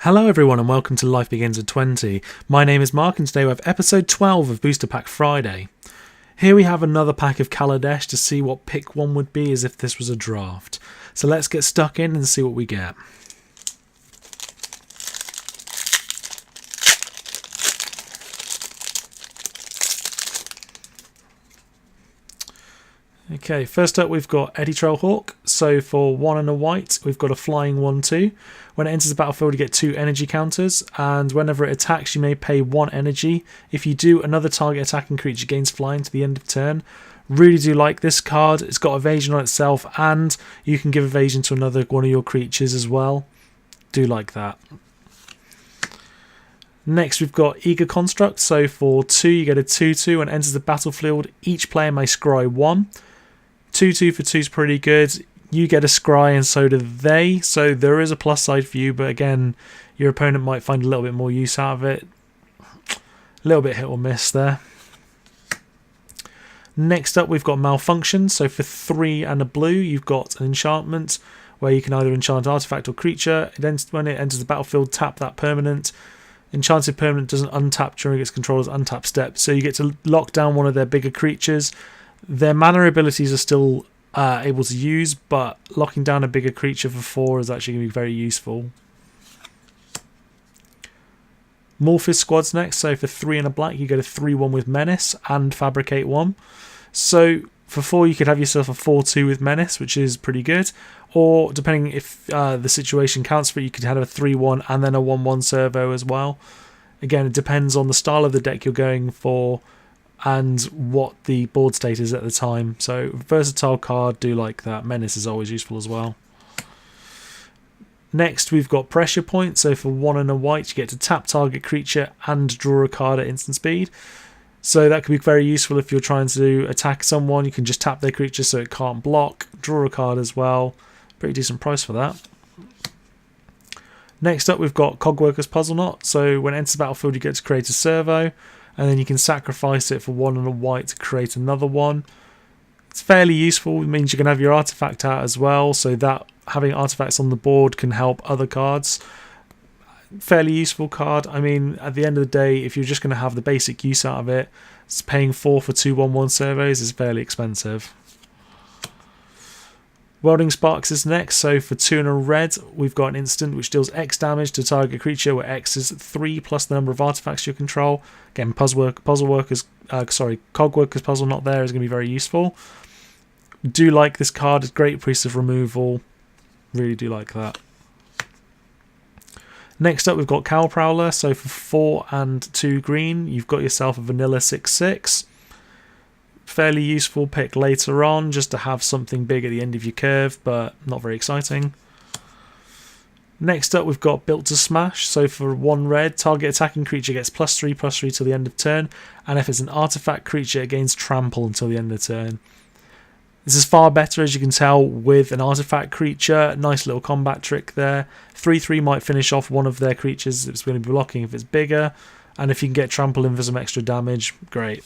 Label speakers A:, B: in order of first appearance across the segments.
A: Hello everyone and welcome to Life Begins at 20. My name is Mark and today we have episode 12 of Booster Pack Friday. Here we have another pack of Kaladesh to see what pick one would be as if this was a draft. So let's get stuck in and see what we get. Okay, first up we've got Eddy Trailhawk. So for 1 and a white, we've got a flying 1/2. When it enters the battlefield, you get 2 energy counters, and whenever it attacks, you may pay 1 energy. If you do, another target attacking creature gains flying to the end of turn. Really do like this card. It's got evasion on itself, and you can give evasion to another one of your creatures as well. Do like that. Next, we've got Eager Construct. So for 2, you get a 2/2 and enters the battlefield. Each player may scry 1. 2/2 for 2 is pretty good. You get a scry and so do they, so there is a plus side for you, but again, your opponent might find a little bit more use out of it. A little bit hit or miss there. Next up, we've got Malfunction. So for 3 and a blue, you've got an enchantment where you can either enchant artifact or creature. When it enters the battlefield, tap that permanent. Enchanted permanent doesn't untap during its controller's untap step, so you get to lock down one of their bigger creatures. Their mana abilities are still able to use, but locking down a bigger creature for 4 is actually going to be very useful. Morphis Squad's next. So for 3 and a black, you get a 3/1 with Menace and Fabricate 1. So for 4, you could have yourself a 4/2 with Menace, which is pretty good. Or depending if the situation counts for it, you could have a 3/1 and then a 1/1 servo as well. Again, it depends on the style of the deck you're going for and what the board state is at the time. So versatile card, do like that. Menace is always useful as well. Next, we've got Pressure Point. So for 1 and a white, you get to tap target creature and draw a card at instant speed. So that could be very useful if you're trying to attack someone. You can just tap their creature so it can't block. Draw a card as well. Pretty decent price for that. Next up, we've got Cogworker's Puzzle Knot. So when it enters the battlefield, you get to create a servo, and then you can sacrifice it for 1 and a white to create another one. It's fairly useful. It means you can have your artifact out as well, so that having artifacts on the board can help other cards. Fairly useful card. I mean, at the end of the day, if you're just going to have the basic use out of it, paying 4 for 2 1/1 servos is fairly expensive. Welding Sparks is next. So for 2 and a red, we've got an instant which deals X damage to target creature, where X is 3 plus the number of artifacts you control. Again, Cogworker's Puzzle Knot there is going to be very useful. Do like this card. It's a great piece of removal. Really do like that. Next up, we've got Cowl Prowler. So for 4 and 2 green, you've got yourself a vanilla 6/6. Fairly useful pick later on, just to have something big at the end of your curve, but not very exciting. Next up, we've got Built to Smash. So for 1 red, target attacking creature gets +3/+3 till the end of turn, and if it's an artifact creature, it gains Trample until the end of turn. This is far better, as you can tell, with an artifact creature. Nice little combat trick there. 3/3 might finish off one of their creatures if it's going to be blocking if it's bigger, and if you can get Trample in for some extra damage, great.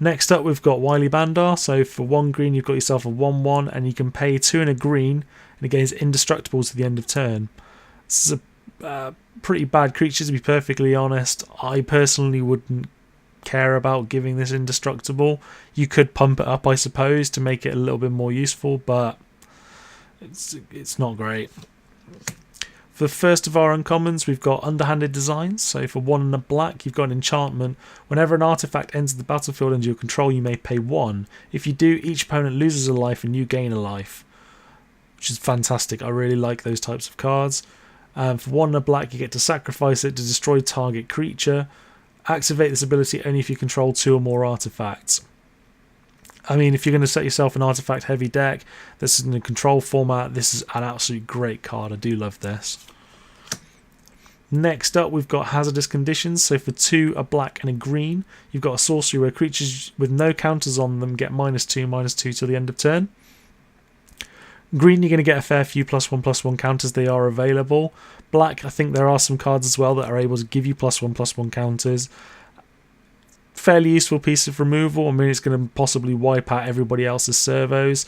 A: Next up, we've got Wily Bandar. So for 1 green, you've got yourself a 1/1, and you can pay 2 and a green, and it gains indestructible to the end of turn. This is a pretty bad creature, to be perfectly honest. I personally wouldn't care about giving this indestructible. You could pump it up, I suppose, to make it a little bit more useful, but it's not great. For the first of our uncommons, we've got Underhanded Designs. So for 1 and a black, you've got an enchantment. Whenever an artifact enters the battlefield under your control, you may pay 1. If you do, each opponent loses a life and you gain a life, which is fantastic. I really like those types of cards. For 1 and a black, you get to sacrifice it to destroy target creature. Activate this ability only if you control 2 or more artifacts. I mean, if you're going to set yourself an artifact heavy deck that's in a control format, this is an absolute great card. I do love this. Next up, we've got Hazardous Conditions. So for 2, a black and a green, you've got a sorcery where creatures with no counters on them get -2/-2 till the end of turn. Green, you're going to get a fair few +1/+1 counters. They are available. Black, I think there are some cards as well that are able to give you +1/+1 counters. Fairly useful piece of removal. I mean, it's going to possibly wipe out everybody else's servos.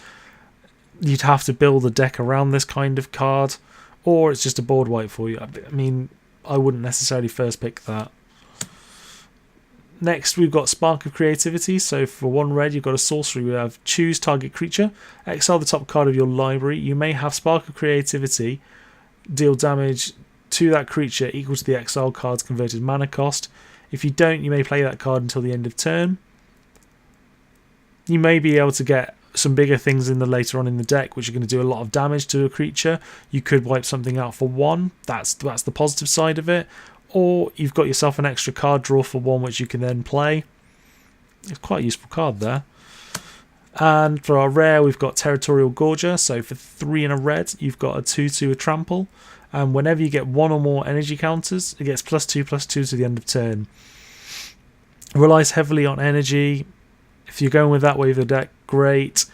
A: You'd have to build a deck around this kind of card, or it's just a board wipe for you. I mean, I wouldn't necessarily first pick that. Next, we've got Spark of Creativity. So for 1 red, you've got a sorcery. We have choose target creature, exile the top card of your library. You may have Spark of Creativity, deal damage to that creature equal to the exile card's converted mana cost. If you don't, you may play that card until the end of turn. You may be able to get some bigger things in the later on in the deck, which are going to do a lot of damage to a creature. You could wipe something out for 1. That's the positive side of it. Or you've got yourself an extra card draw for 1, which you can then play. It's quite a useful card there. And for our rare, we've got Territorial Gorger. So for 3 and a red, you've got a 2/2 a trample. And whenever you get 1 or more energy counters, it gets +2/+2 to the end of turn. It relies heavily on energy. If you're going with that way of the deck, great.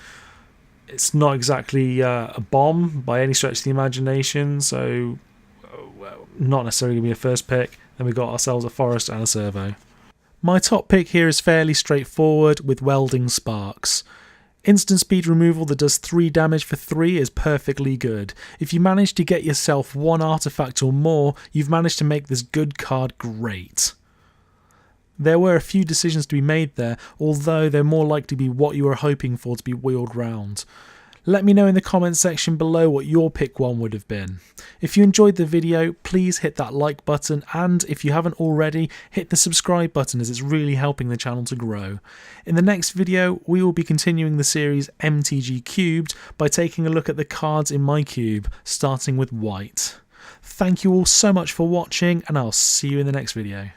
A: It's not exactly a bomb by any stretch of the imagination, so not necessarily going to be a first pick. Then we've got ourselves a Forest and a Servo. My top pick here is fairly straightforward with Welding Sparks. Instant speed removal that does 3 damage for 3 is perfectly good. If you manage to get yourself 1 artifact or more, you've managed to make this good card great. There were a few decisions to be made there, although they're more likely to be what you were hoping for to be wheeled round. Let me know in the comments section below what your pick 1 would have been. If you enjoyed the video, please hit that like button, and if you haven't already, hit the subscribe button as it's really helping the channel to grow. In the next video, we will be continuing the series MTG Cubed by taking a look at the cards in my cube, starting with white. Thank you all so much for watching, and I'll see you in the next video.